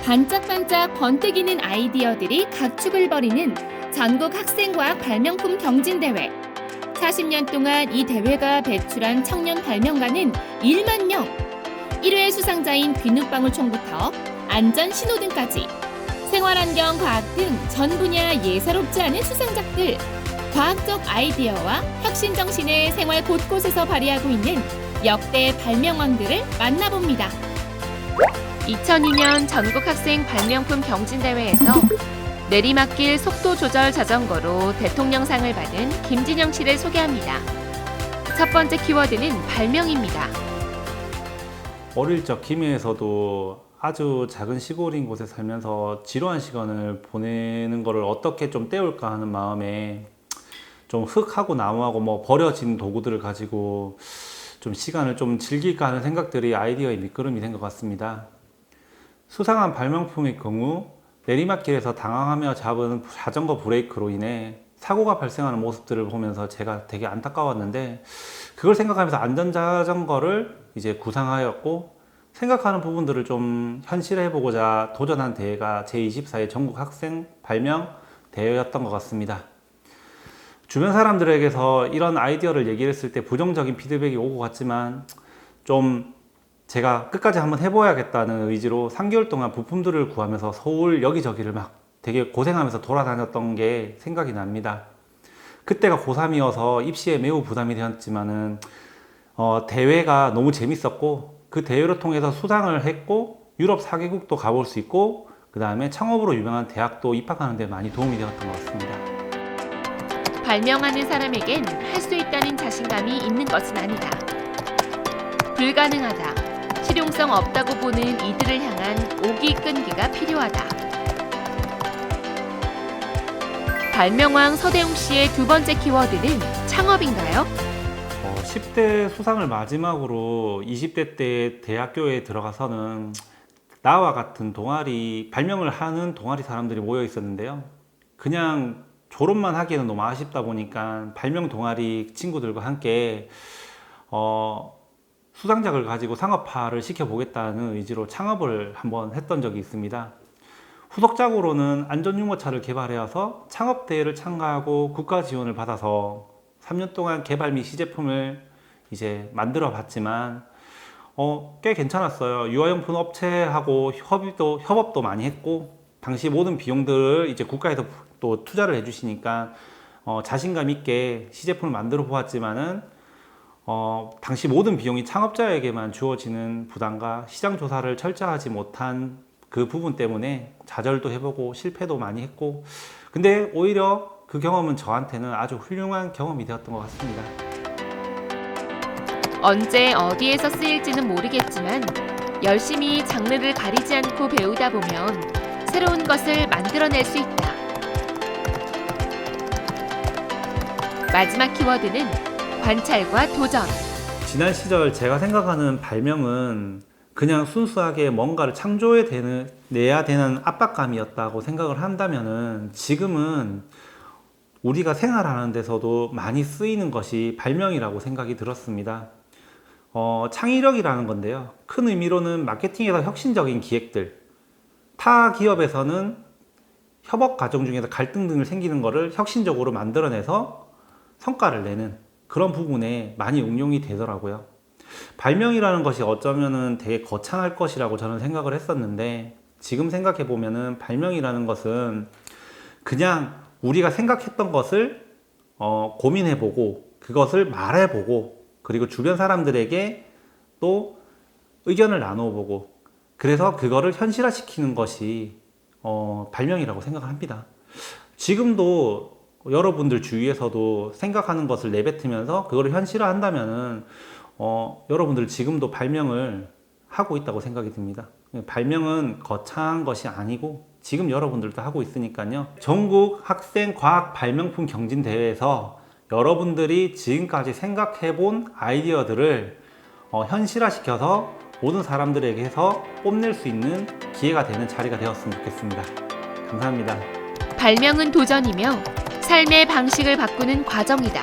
반짝반짝 번뜩이는 아이디어들이 각축을 벌이는 전국 학생과학 발명품 경진대회. 40년 동안 이 대회가 배출한 청년 발명가는 1만 명. 1회 수상자인 비눗방울총부터 안전신호등까지 생활환경 과학 등 전 분야 예사롭지 않은 수상작들. 과학적 아이디어와 혁신 정신을 생활 곳곳에서 발휘하고 있는 역대 발명왕들을 만나봅니다. 2002년 전국 학생 발명품 경진대회에서 내리막길 속도 조절 자전거로 대통령상을 받은 김진영 씨를 소개합니다. 첫 번째 키워드는 발명입니다. 어릴 적 김해에서도 아주 작은 시골인 곳에 살면서 지루한 시간을 보내는 것을 어떻게 좀 때울까 하는 마음에 좀 흙하고 나무하고 뭐 버려진 도구들을 가지고 좀 시간을 좀 즐길까 하는 생각들이 아이디어의 밑거름이 된 것 같습니다. 수상한 발명품의 경우 내리막길에서 당황하며 잡은 자전거 브레이크로 인해 사고가 발생하는 모습들을 보면서 제가 되게 안타까웠는데, 그걸 생각하면서 안전자전거를 이제 구상하였고, 생각하는 부분들을 좀 현실해보고자 도전한 대회가 제24회 전국 학생 발명 대회였던 것 같습니다. 주변 사람들에게서 이런 아이디어를 얘기했을 때 부정적인 피드백이 오고 갔지만, 좀 제가 끝까지 한번 해봐야겠다는 의지로 3개월 동안 부품들을 구하면서 서울 여기저기를 막 되게 고생하면서 돌아다녔던 게 생각이 납니다. 그때가 고3이어서 입시에 매우 부담이 되었지만은 대회가 너무 재밌었고, 그 대회를 통해서 수상을 했고 유럽 4개국도 가볼 수 있고, 그 다음에 창업으로 유명한 대학도 입학하는 데 많이 도움이 되었던 것 같습니다. 발명하는 사람에겐 할 수 있다는 자신감이 있는 것은 아니다. 불가능하다, 실용성 없다고 보는 이들을 향한 오기 끈기가 필요하다. 발명왕 서대웅 씨의 두 번째 키워드는 창업인가요? 10대 수상을 마지막으로 20대 때 대학교에 들어가서는 나와 같은 동아리, 발명을 하는 동아리 사람들이 모여 있었는데요. 그냥 졸업만 하기에는 너무 아쉽다 보니까 발명 동아리 친구들과 함께 수상작을 가지고 상업화를 시켜보겠다는 의지로 창업을 한번 했던 적이 있습니다. 후속작으로는 안전유모차를 개발해서 창업대회를 참가하고 국가 지원을 받아서 3년 동안 개발 및 시제품을 이제 만들어 봤지만 꽤 괜찮았어요. 유아용품 업체하고 협업도 많이 했고, 당시 모든 비용들을 이제 국가에서 또 투자를 해주시니까 자신감 있게 시제품을 만들어 보았지만은 당시 모든 비용이 창업자에게만 주어지는 부담과 시장 조사를 철저하지 못한 그 부분 때문에 좌절도 해보고 실패도 많이 했고, 근데 오히려 그 경험은 저한테는 아주 훌륭한 경험이 되었던 것 같습니다. 언제 어디에서 쓰일지는 모르겠지만 열심히 장르를 가리지 않고 배우다 보면 새로운 것을 만들어낼 수 있다. 마지막 키워드는 관찰과 도전. 지난 시절 제가 생각하는 발명은 그냥 순수하게 뭔가를 창조해내야 되는 압박감이었다고 생각을 한다면은, 지금은 우리가 생활하는 데서도 많이 쓰이는 것이 발명이라고 생각이 들었습니다. 창의력이라는 건데요. 큰 의미로는 마케팅에서 혁신적인 기획들, 타 기업에서는 협업 과정 중에서 갈등 등을 생기는 것을 혁신적으로 만들어내서 성과를 내는 그런 부분에 많이 응용이 되더라고요. 발명이라는 것이 어쩌면은 되게 거창할 것이라고 저는 생각을 했었는데, 지금 생각해 보면은 발명이라는 것은 그냥 우리가 생각했던 것을 고민해보고 그것을 말해보고, 그리고 주변 사람들에게 또 의견을 나눠보고, 그래서 그거를 현실화시키는 것이 발명이라고 생각을 합니다. 지금도 여러분들 주위에서도 생각하는 것을 내뱉으면서 그거를 현실화한다면은 여러분들 지금도 발명을 하고 있다고 생각이 듭니다. 발명은 거창한 것이 아니고 지금 여러분들도 하고 있으니까요. 전국 학생 과학 발명품 경진대회에서 여러분들이 지금까지 생각해본 아이디어들을 현실화시켜서 모든 사람들에게서 뽐낼 수 있는 기회가 되는 자리가 되었으면 좋겠습니다. 감사합니다. 발명은 도전이며 삶의 방식을 바꾸는 과정이다.